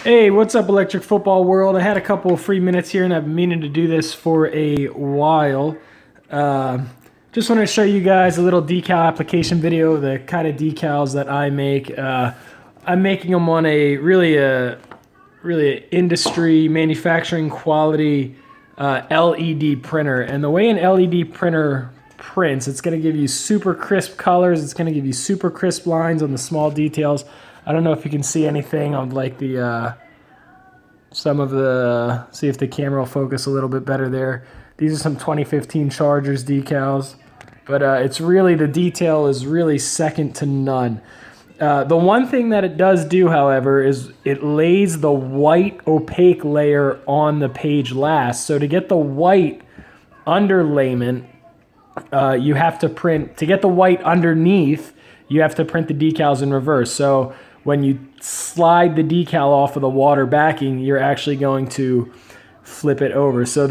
Hey, what's up, Electric Football World? I had a couple of free minutes here, and I've been meaning to do this for a while. Uh, just wanted to show you guys a little decal application video, the kind of decals that I make. I'm making them on a really industry manufacturing quality LED printer. And the way an LED printer prints, it's going to give you super crisp colors. It's going to give you super crisp lines on the small details. I don't know if you can see anything on like the some of the, see if the camera will focus a little bit better there. These are some 2015 Chargers decals, but it's really, the detail is really second to none. The one thing that it does do, however, is it lays the white opaque layer on the page last. So to get the white underlayment, you have to print, to get the white underneath, you have to print the decals in reverse. So when you slide the decal off of the water backing, you're actually going to flip it over. So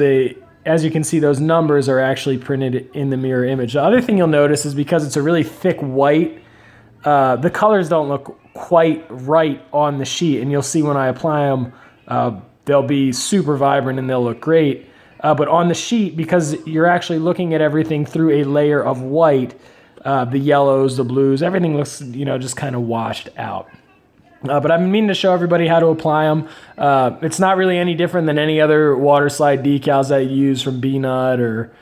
as you can see, those numbers are actually printed in the mirror image. The other thing you'll notice is because it's a really thick white, the colors don't look quite right on the sheet. And you'll see when I apply them, they'll be super vibrant and they'll look great. But on the sheet, because you're actually looking at everything through a layer of white, the yellows, the blues, everything looks, just kind of washed out. But I've been meaning to show everybody how to apply them. It's not really any different than any other water slide decals that you use from B-Nut or,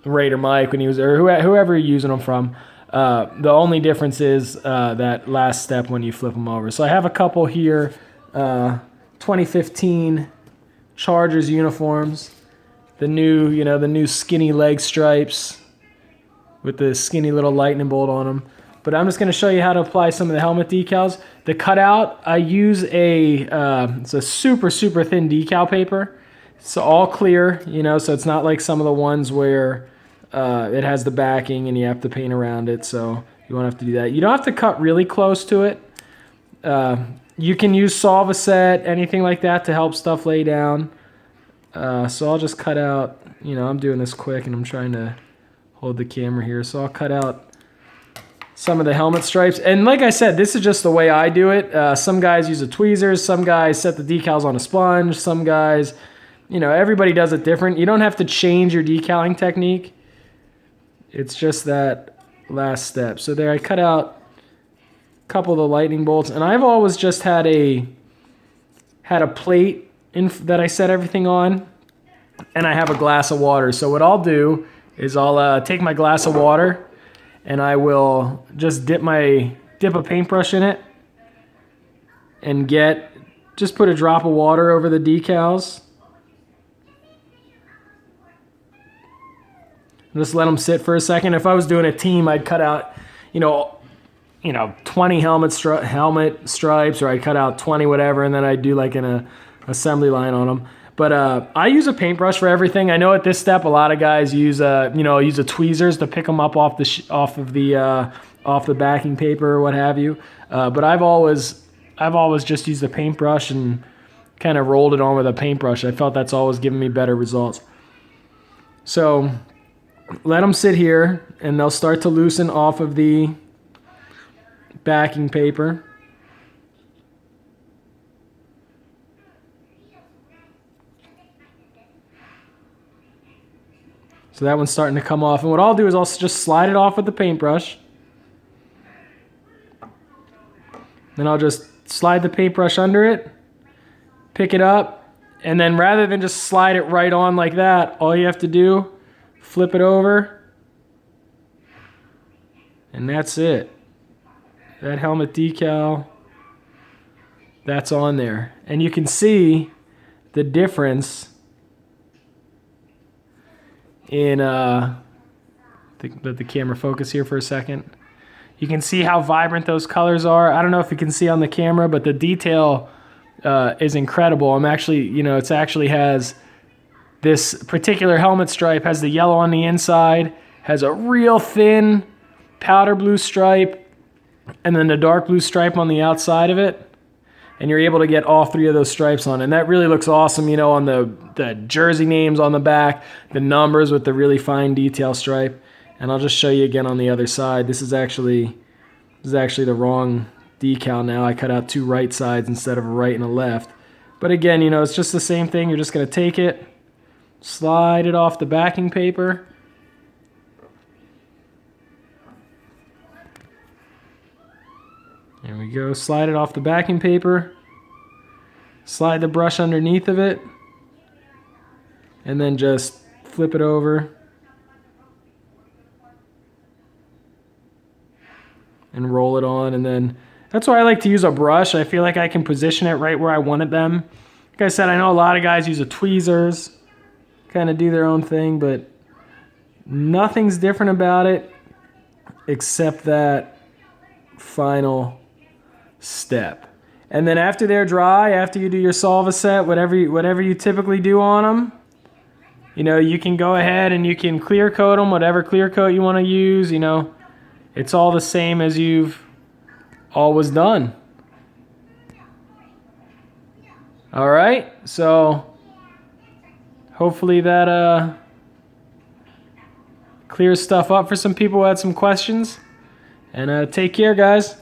Raider Mike when he was, or whoever you're using them from. The only difference is that last step when you flip them over. So I have a couple here, 2015 Chargers uniforms, the new skinny leg stripes with the skinny little lightning bolt on them. But I'm just going to show you how to apply some of the helmet decals. The cutout, I use it's a super thin decal paper. It's all clear, so it's not like some of the ones where it has the backing and you have to paint around it, so you won't have to do that. You don't have to cut really close to it. You can use Solvaset, anything like that to help stuff lay down. So I'll just cut out, I'm doing this quick and I'm trying to hold the camera here, so I'll cut out some of the helmet stripes. And like I said, this is just the way I do it. Some guys use a tweezers, some guys set the decals on a sponge, some guys, everybody does it different. You don't have to change your decaling technique. It's just that last step. So there, I cut out a couple of the lightning bolts, and I've always just had a plate that I set everything on, and I have a glass of water. So what I'll do is I'll take my glass of water, and I will just dip a paintbrush in it and just put a drop of water over the decals. Just let them sit for a second. If I was doing a team, I'd cut out, 20 helmet stripes, or I'd cut out 20 whatever, and then I'd do like an assembly line on them. But I use a paintbrush for everything. I know at this step, a lot of guys use a tweezers to pick them up off the backing paper or what have you. But I've always just used a paintbrush and kind of rolled it on with a paintbrush. I felt that's always given me better results. So let them sit here, and they'll start to loosen off of the backing paper. So that one's starting to come off. And what I'll do is I'll just slide it off with the paintbrush. Then I'll just slide the paintbrush under it, pick it up, and then rather than just slide it right on like that, all you have to do, flip it over, and that's it. That helmet decal, that's on there. And you can see the difference in let the camera focus here for a second. You can see how vibrant those colors are. I don't know if you can see on the camera, but the detail is incredible. I'm actually, it actually has this particular helmet stripe has the yellow on the inside, has a real thin powder blue stripe, and then the dark blue stripe on the outside of it. And you're able to get all three of those stripes on. And that really looks awesome, on the jersey names on the back, the numbers with the really fine detail stripe. And I'll just show you again on the other side. This is actually the wrong decal now. I cut out 2 right sides instead of a right and a left. But again, you know, it's just the same thing. You're just going to take it, slide it off the backing paper. There we go. Slide it off the backing paper. Slide the brush underneath of it. And then just flip it over. And roll it on. And then that's why I like to use a brush. I feel like I can position it right where I wanted them. Like I said, I know a lot of guys use a tweezers. Kind of do their own thing. But nothing's different about it except that final step. And then after they're dry, after you do your Solvaset, whatever you typically do on them, you know, you can go ahead and you can clear coat them, whatever clear coat you want to use, you know. It's all the same as you've always done. All right, so hopefully that clears stuff up for some people who had some questions. And take care, guys.